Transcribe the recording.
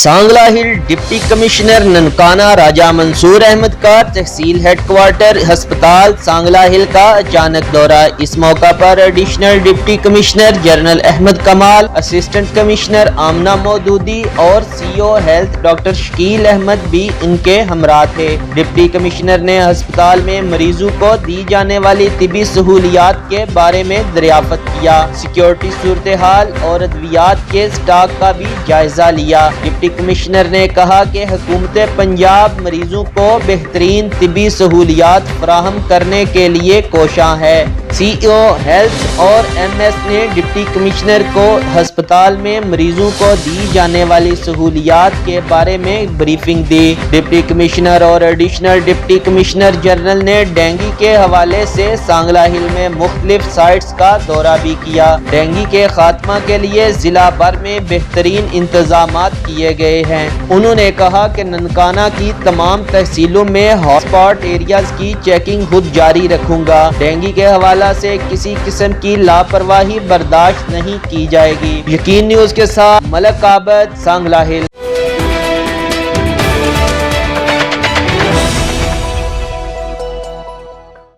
Sangla Hill deputy commissioner Nankana Raja Mansoor احمدکا tehsil headquarter ہسپتال سانگلہ ہل کا اچانک دورہ۔ اس موقع پر additional deputy commissioner general Ahmad Kamal, assistant commissioner Amna Maududi اور C O health doctor Shakeel Ahmad بھی ان کے ہمراہ تھے۔ ڈپٹی کمشنر نے ہسپتال میں مریضوں کو دی جانے والی طبی سہولیات کے بارے میں دریافت کیا، سیکیورٹی صورتحال اور ادویات کے اسٹاک کا بھی جائزہ لیا۔ ڈپٹی کمشنر نے کہا کہ حکومت پنجاب مریضوں کو بہترین طبی سہولیات فراہم کرنے کے لیے کوشاں ہے۔ سی او ہیلتھ اور ایم ایس نے ڈپٹی کمشنر کو ہسپتال میں مریضوں کو دی جانے والی سہولیات کے بارے میں بریفنگ دی۔ ڈپٹی کمشنر اور ایڈیشنل ڈپٹی کمشنر جنرل نے ڈینگی کے حوالے سے سانگلہ ہل میں مختلف سائٹس کا دورہ بھی کیا۔ ڈینگی کے خاتمہ کے لیے ضلع بھر میں بہترین انتظامات کیے گئے ہیں۔ انہوں نے کہا کہ ننکانہ کی تمام تحصیلوں میں ہاٹ اسپاٹ ایریاز کی چیکنگ خود جاری رکھوں گا۔ ڈینگی کے حوالہ سے کسی قسم کی لاپرواہی برداشت نہیں کی جائے گی۔ یقین نیوز کے ساتھ ملک عابد، سانگلہ ہل۔